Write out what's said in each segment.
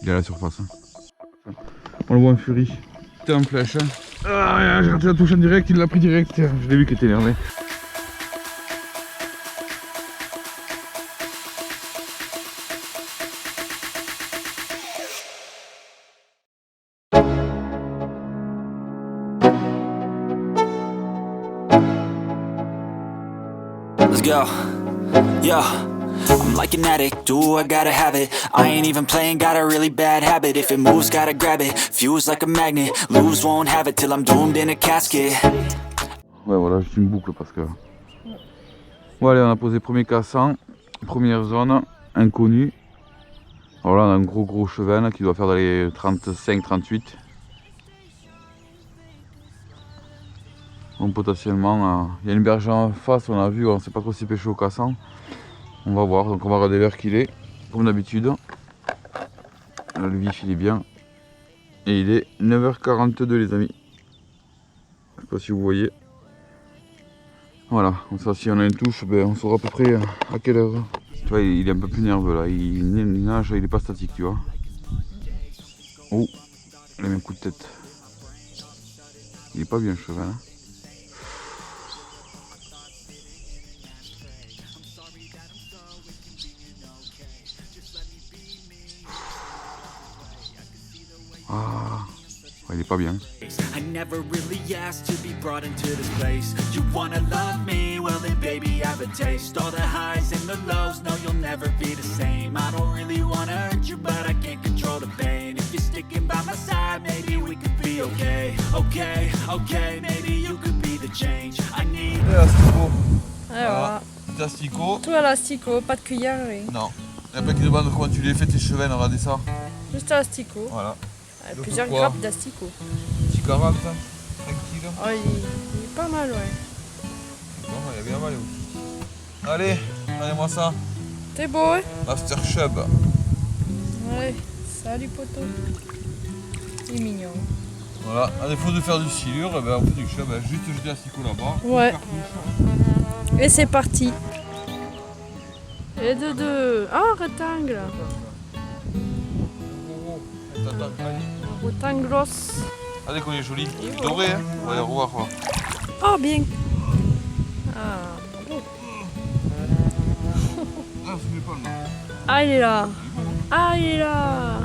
Il est à la surface. On le voit en furie. T'es en flèche. Ah, j'ai raté la touche en direct, il l'a pris direct. Je l'ai vu qu'il était énervé. Let's go, yeah. I'm like an addict, do I gotta have it. I ain't even playing, got a really bad habit. If it moves, gotta grab it, fuse like a magnet. Lose, won't have it till I'm doomed in a casket. Ouais, voilà, juste une boucle parce que... Bon allez, on a posé premier cassant, première zone, inconnue. Alors là, on a un gros cheval qui doit faire dans les 35-38. Donc potentiellement, il y a une berge en face, on a vu, on ne sait pas trop si pêcher au cassant. On va voir, donc on va regarder l'heure qu'il est, comme d'habitude. Là, le vif il est bien. Et il est 9h42 les amis. Je sais pas si vous voyez. Voilà, comme ça si on a une touche, ben, on saura à peu près à quelle heure. Tu vois, il est un peu plus nerveux là, il nage, il est pas statique, tu vois. Oh, le même coup de tête. Il est pas bien le cheval. Hein. Ah, il est pas bien. I never really asked to be brought into this place. You wanna love me? Well then baby have a taste. All the highs and the lows, no you'll never be the same. I don't really wanna hurt you but I can't control the pain. If you're sticking by my side maybe we could be okay. Okay, maybe you could be the change I need. Voilà, petit asticot. Tout à l'asticot, pas de cuillère, rien. Non. Il y a plein qui demandent comment tu les fais tes cheveux, regardez ça. Juste à l'asticot. Voilà. Plusieurs quoi grappes d'asticot. Petit 40, tranquille. Oh, il est pas mal, ouais. Bon, il a bien mal aussi. Allez, regardez-moi ça. T'es beau, hein? Master Chub. Ouais, salut poteau. Il est mignon. Voilà, à défaut de faire du silure, eh ben, on fait du chub. Juste jeter l'asticot là-bas. Ouais. Et c'est parti. Et de deux. Ah, rectangle. Rectanglos. Allez qu'on est joli. Doré, hein. On va aller revoir. Quoi. Oh, bien. Ah, bon. Ah, c'est mes palmes. Ah, il est là. Ah, il est là.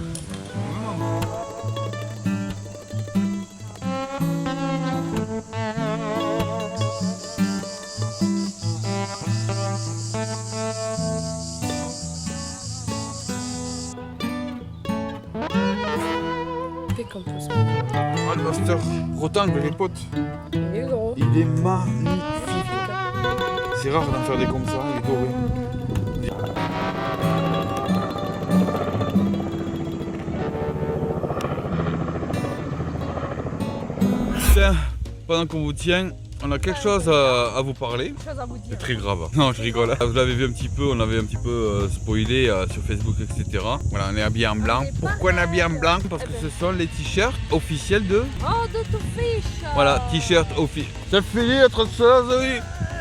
Comme tout ça. Ah, le master rectangle, les potes. Il est gros. Il est magnifique. C'est rare d'en faire des comme ça, il est doré. Tiens, pendant qu'on vous tient, on a quelque chose à vous parler. C'est très grave. Non, je rigole. Vous l'avez vu un petit peu, on avait un petit peu spoilé sur Facebook, etc. Voilà, on est habillé en blanc. Pourquoi on est habillé en blanc? Parce que ce sont les t-shirts officiels de... Oh, de tout fiche. Voilà, t-shirt officiel. Ça finit être ça, oui.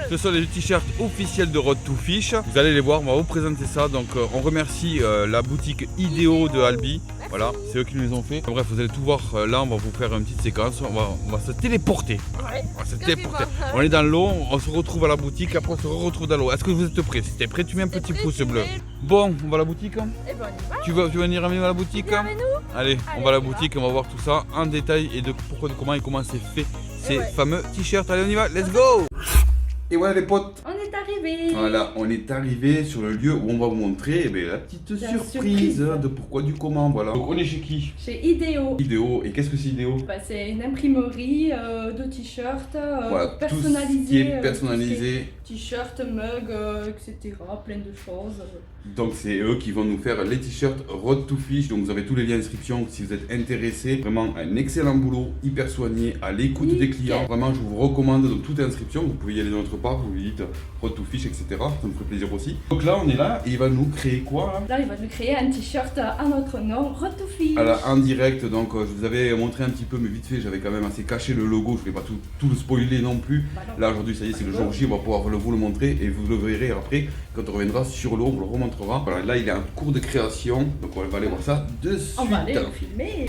Ce sont les t-shirts officiels de Road to Fish. Vous allez les voir, on va vous présenter ça. Donc on remercie la boutique Idéo de Albi. Voilà, c'est eux qui nous les ont fait. Bref, vous allez tout voir là, on va vous faire une petite séquence. On va se téléporter. On va se téléporter. On est dans l'eau, on se retrouve à la boutique, après on se retrouve dans l'eau. Est-ce que vous êtes prêts? Si t'es prêt, tu mets un petit pouce bleu. Bon, on va à la boutique. Eh ben, on y va. Tu veux venir avec nous à la boutique? Allez, on va à la boutique, on va voir tout ça en détail et de pourquoi, de comment et comment c'est fait ces fameux t-shirts. Allez, on y va, let's go! Et voilà les potes, On est arrivé. voilà, on est arrivé sur le lieu où on va vous montrer eh bien, la petite surprise de pourquoi du comment, voilà. Donc on est chez qui? Chez Idéo. Idéo, et qu'est-ce que c'est Idéo? Bah, c'est une imprimerie de t-shirts Voilà, personnalisés. tout ce qui est personnalisé. T-shirts, mugs, etc. Plein de choses. Donc c'est eux qui vont nous faire les t-shirts Road to Fish. Donc vous avez tous les liens d'inscription si vous êtes intéressé. Vraiment un excellent boulot, hyper soigné, à l'écoute des clients. Vraiment je vous recommande donc toute inscription. Vous pouvez y aller de notre part, vous lui dites Road to Fish, etc. Ça me ferait plaisir aussi. Donc là, on est là et il va nous créer quoi là? Là, il va nous créer un t-shirt à notre nom, Retoufiche. Alors en direct, donc je vous avais montré un petit peu, mais vite fait, j'avais quand même assez caché le logo, je ne vais pas tout le spoiler non plus. Bah non. Là aujourd'hui, ça y est, c'est le jour J, on va pouvoir vous le montrer et vous le verrez après quand on reviendra sur l'eau, on vous le remontrera. Voilà, là il est en cours de création, donc on va aller voir ça de suite. On va aller le filmer.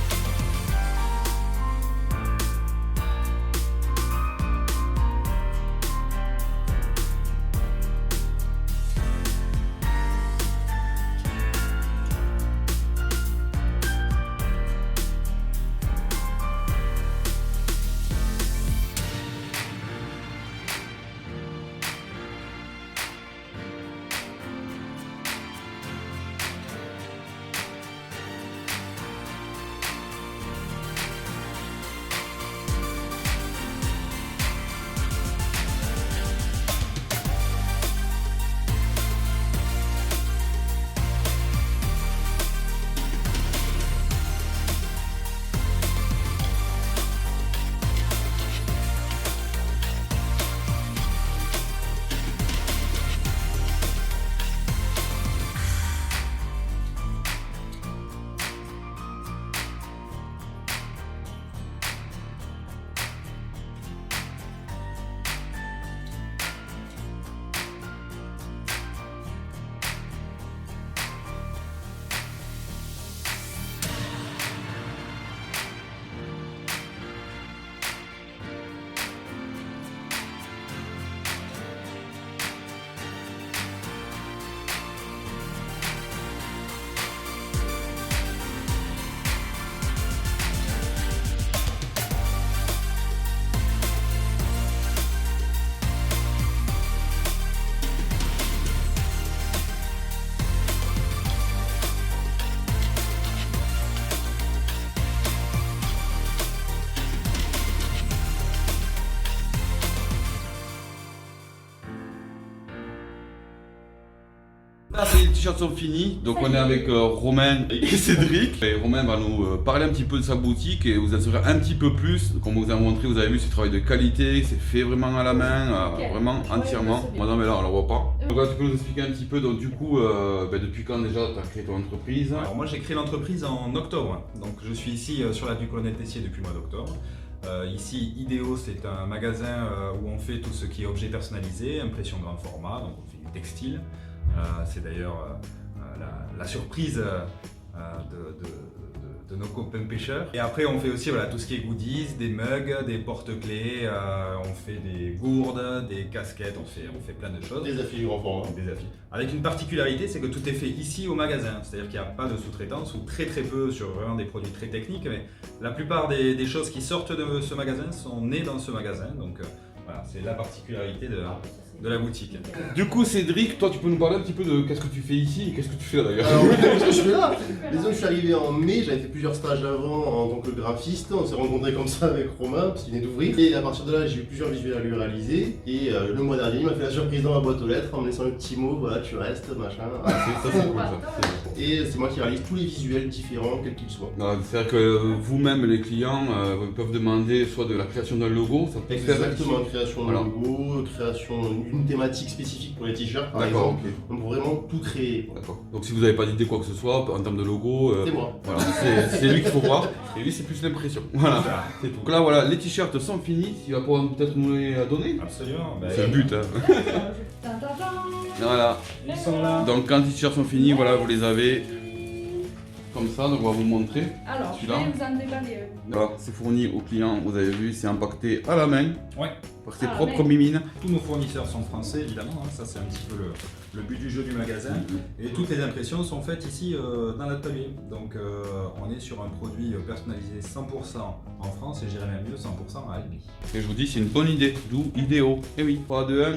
Là, les t-shirts sont finis, donc on est avec Romain et Cédric. Et Romain va nous parler un petit peu de sa boutique et vous en saurez un petit peu plus. Comme on vous a montré, vous avez vu, c'est travail de qualité, c'est fait vraiment à la main, vraiment entièrement. Madame est là, on la voit pas. Donc là, tu peux nous expliquer un petit peu, donc du coup, depuis quand déjà tu as créé ton entreprise? Alors moi j'ai créé l'entreprise en octobre, donc je suis ici sur l'avenue Colonel Tessier depuis le mois d'octobre. Ici, Idéo, c'est un magasin où on fait tout ce qui est objet personnalisé, impression grand format, donc on fait du textile. C'est d'ailleurs la surprise de nos copains pêcheurs. Et après, on fait aussi voilà, tout ce qui est goodies, des mugs, des porte-clés, on fait des gourdes, des casquettes, on fait plein de choses. Des affiches grand format. Des affiches. Avec une particularité, c'est que tout est fait ici au magasin. C'est-à-dire qu'il n'y a pas de sous-traitance ou très peu sur vraiment des produits très techniques. Mais la plupart des choses qui sortent de ce magasin sont nées dans ce magasin. Donc voilà, c'est la particularité de la boutique. Du coup, Cédric, toi tu peux nous parler un petit peu de qu'est-ce que tu fais ici et qu'est-ce que tu fais là d'ailleurs? Alors oui, qu'est-ce que je fais là? Disons que je suis arrivé en mai, j'avais fait plusieurs stages avant en tant que graphiste. On s'est rencontrés comme ça avec Romain, parce qu'il venait d'ouvrir. Et à partir de là, j'ai eu plusieurs visuels à lui réaliser. Et le mois dernier, il m'a fait la surprise dans ma boîte aux lettres en me laissant un petit mot, voilà, tu restes, machin. Ça c'est cool ça. Et c'est moi qui réalise tous les visuels différents, quels qu'ils soient. C'est-à-dire que vous-même, les clients, peuvent demander soit de la création d'un logo, ça peut se faire. Exactement, création de Voilà. logo, création d'une thématique spécifique pour les t-shirts par D'accord, exemple. ok. On peut vraiment tout créer. D'accord. Donc si vous n'avez pas d'idée quoi que ce soit en termes de logo, C'est moi. voilà, c'est lui qu'il faut voir. Et lui c'est plus l'impression. Voilà, c'est tout. Donc là voilà, les t-shirts sont finis. Il va pouvoir peut-être nous les donner. Absolument. C'est le but. Hein. Voilà. Ils sont là. Donc quand les t-shirts sont finis, voilà, vous les avez comme ça. Donc on va vous montrer. Alors, je Celui-là. vais vous en déballer. Voilà, c'est fourni au client. Vous avez vu, c'est impacté à la main Ouais. par ses À la propres main. mimines. Tous nos fournisseurs sont français évidemment, hein. Ça c'est un petit peu le but du jeu du magasin. Et toutes les impressions sont faites ici dans l'atelier. Donc on est sur un produit personnalisé 100% en France et j'irais même mieux 100% à Albi. Et je vous dis, c'est une bonne idée. D'où Idéo. Eh oui, 3, 2, 1.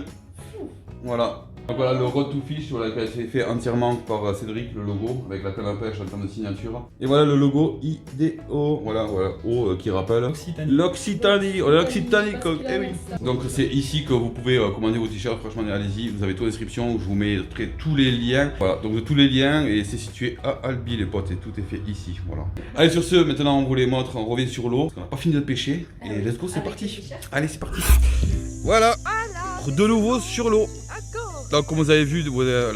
Voilà. Donc voilà le Road to Fish voilà, qui a été fait entièrement par Cédric, le logo, avec la canne à pêche en termes de signature. Et voilà le logo Idéo. Voilà, O qui rappelle l'Occitanie. Oh, l'Occitanie, eh oui. Donc c'est ici que vous pouvez commander vos t-shirts. Franchement, allez-y, vous avez tout en description. Je vous mettrai tous les liens. Voilà, donc tous les liens et c'est situé à Albi, les potes. Et tout est fait ici. Voilà. Allez, sur ce, maintenant on vous les montre. On revient sur l'eau. On n'a pas fini de pêcher. Et let's go, c'est Avec parti. les t-shirts. Allez, c'est parti. Voilà. De nouveau sur l'eau. D'accord. Donc comme vous avez vu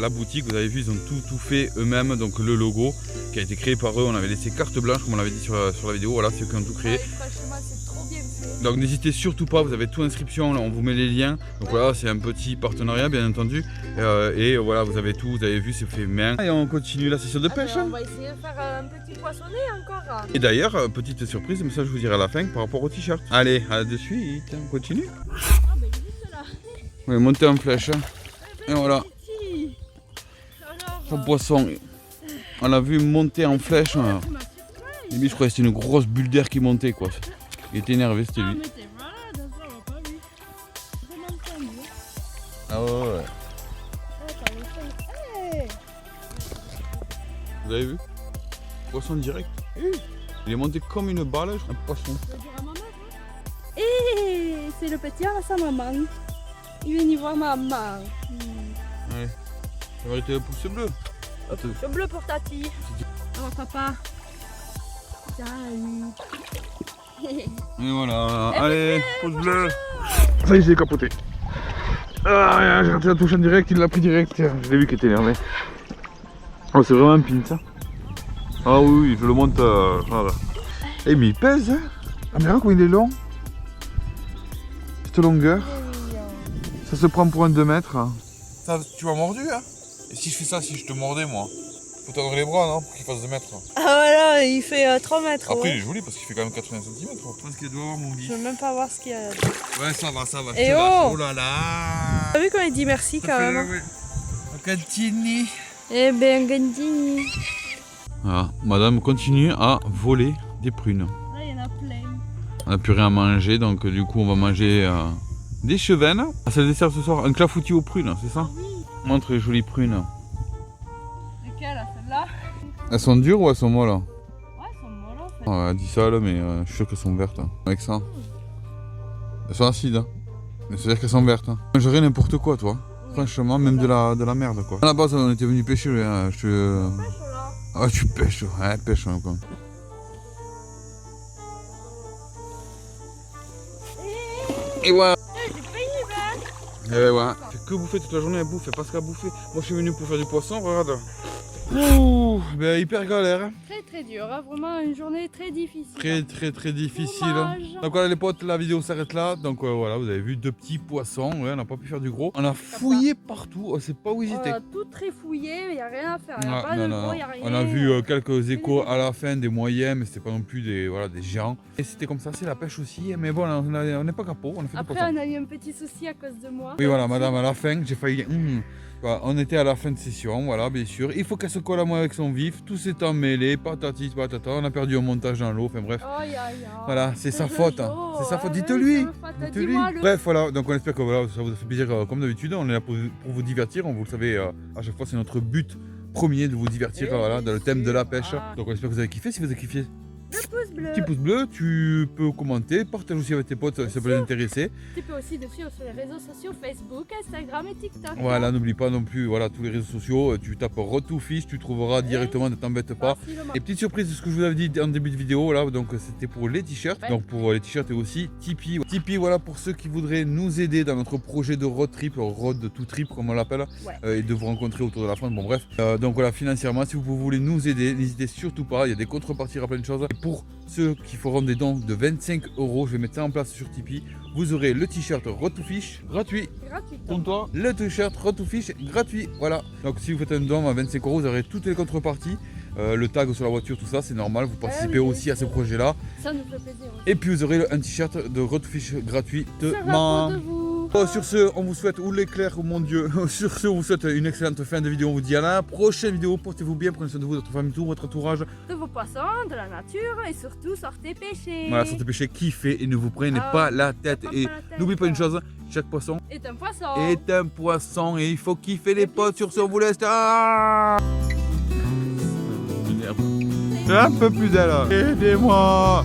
la boutique, vous avez vu, ils ont tout fait eux-mêmes. Donc le logo qui a été créé par eux, on avait laissé carte blanche comme on l'avait dit sur la vidéo. Voilà, c'est eux qui ont tout créé. Franchement, c'est trop bien fait. Donc n'hésitez surtout pas, vous avez tout inscription, là, on vous met les liens. Donc voilà, c'est un petit partenariat bien entendu. Et voilà, vous avez tout, vous avez vu, c'est fait main. Et on continue la session de pêche. On va essayer de faire un petit poissonnet encore. Et d'ailleurs, petite surprise, mais ça je vous dirai à la fin par rapport au t-shirt. Allez, à de suite, on continue. Ah, ben il est juste là. Oui, montez en flèche. Et voilà, Petit. Alors, son poisson. On l'a vu monter en flèche. tu m'as surpris. Limite, je croyais que c'était une grosse bulle d'air qui montait quoi. Il était énervé, c'était Ah, lui. mais t'es malade, ça va pas lui. Vraiment tendu. Ah ouais. Attends, le fond. Hey. Vous avez vu? Poisson direct. Il est monté comme une balle, un poisson. Ça dure à maman, ça. Et c'est le petit à sa maman. Il vient y voir maman. Ouais. Ça va arrêter le pouce bleu. Attends. Le bleu pour Tati. Oh papa. Salut. Et voilà, allez, pouce bleu. Ça y est, j'ai capoté. Ah, j'ai raté la touche en direct, il l'a pris direct. Je l'ai vu qu'il était énervé. Oh, c'est vraiment un pin ça. Ah oui, je le monte. Voilà. Eh, mais il pèse, hein. Ah, mais regarde comment il est long. Cette longueur. Ça se prend pour un 2 mètres. Ça, tu m'as mordu, hein. Et si je fais ça, si je te mordais, moi, faut t'ouvrir les bras, non, pour qu'il fasse 2 mètres. Ah voilà, il fait 3 mètres. Après, ouais. il est joli parce qu'il fait quand même 80 cm. Je pense qu'il doit avoir mon lit. Je veux même pas voir ce qu'il y a. Ouais, ça va, ça va. Et je te lâche. oh Oh là là. T'as vu quand il dit merci quand même? Oui. Cantini. Eh ben, Gandini. Ah, madame continue à voler des prunes. Là, il y en a plein. On n'a plus rien à manger, donc du coup, on va manger des chevennes. Ah, c'est le dessert ce soir, un clafoutis aux prunes, c'est ça? Oui. Montre les jolies prunes. Lesquelles, celles-là? Elles sont dures ou elles sont molles? Ouais, elles sont molles en fait. Elle dit ça là, mais je suis sûr qu'elles sont vertes. Avec ça. Elles sont acides. Hein. Mais c'est-à-dire qu'elles sont vertes. Hein. Je mangerais n'importe quoi, toi. Franchement, même de la merde, quoi. À la base, on était venu pêcher. Hein. Pêche là. Ah, tu pêches. Ouais, pêche, hein, quoi. Et ouais. J'ai payé, ben. Eh ouais. Fait que bouffer toute la journée, elle bouffe, elle passe qu'à bouffer. Moi, je suis venu pour faire du poisson, regarde. Ouh, ben hyper galère. Hein. Très très dur, hein. Vraiment une journée très difficile. Très difficile. Dommage. Donc voilà les potes, la vidéo s'arrête là. Donc voilà, vous avez vu 2 petits poissons. Ouais, on n'a pas pu faire du gros. On a fouillé partout, on sait pas où ils On étaient. a tout très fouillé, il n'y a rien à faire. Il n'y a Ah, pas non, de non, gros, non. il n'y a rien. On a vu quelques échos à la fin, des moyens, mais c'était pas non plus des géants. Et c'était comme ça, c'est la pêche aussi. Mais bon, on n'est pas capot, on a fait du Après, poisson. on a eu un petit souci à cause de moi. Oui voilà, madame, à la fin, j'ai failli... Voilà, on était à la fin de session, voilà, bien sûr. Il faut qu'elle se colle à moi avec son vif. Tout s'est emmêlé, patati patata. On a perdu un montage dans l'eau, enfin bref. Aïe, aïe, aïe. Voilà, c'est sa faute. Hein. C'est sa faute, dites-lui. Dites-lui. Bref, voilà, donc on espère que voilà, ça vous a fait plaisir comme d'habitude. On est là pour vous divertir, vous le savez, à chaque fois c'est notre but premier de vous divertir voilà, dans le thème de la pêche. Donc on espère que vous avez kiffé. Si vous avez kiffé, Le pouce bleu. petit pouce bleu, tu peux commenter, partage aussi avec tes potes, ça peut les intéresser. Tu peux aussi nous suivre sur les réseaux sociaux Facebook, Instagram et TikTok. Voilà, n'oublie pas non plus, voilà, tous les réseaux sociaux, tu tapes Road to Fish, tu trouveras directement, ne t'embête pas. Facilement. Et petite surprise de ce que je vous avais dit en début de vidéo, là, donc c'était pour les t-shirts. Ouais. Donc pour les t-shirts et aussi Tipeee. Tipeee, voilà, pour ceux qui voudraient nous aider dans notre projet de road trip, road to trip comme on l'appelle, Ouais. et de vous rencontrer autour de la France. Bon bref, donc voilà, financièrement, si vous voulez nous aider, n'hésitez surtout pas, il y a des contreparties à plein de choses. Et pour ceux qui feront des dons de 25 €, je vais mettre ça en place sur Tipeee, vous aurez le t-shirt Road to Fish gratuit. Gratuit. Pour toi, le t-shirt Road to Fish gratuit. Voilà. Donc si vous faites un don à 25 €, vous aurez toutes les contreparties. Le tag sur la voiture, tout ça, c'est normal. Vous participez oui, aussi à ce projet-là. Ça nous fait plaisir. Aussi. Et puis vous aurez un t-shirt de Road to Fish gratuitement. De vous. Sur ce, on vous souhaite, ou l'éclair, oh mon Dieu. Sur ce, on vous souhaite une excellente fin de vidéo. On vous dit à la prochaine vidéo. Portez-vous bien, prenez soin de vous, de votre famille, tout votre entourage. De vos poissons, de la nature et surtout sortez pêcher. Voilà, sortez pêcher, kiffez et ne vous prenez pas la tête. Et n'oubliez pas une chose, chaque poisson est un poisson. est un poisson et il faut kiffer les potes. Sur ce, on vous laisse. Ah, un peu plus d'elle. Aidez-moi.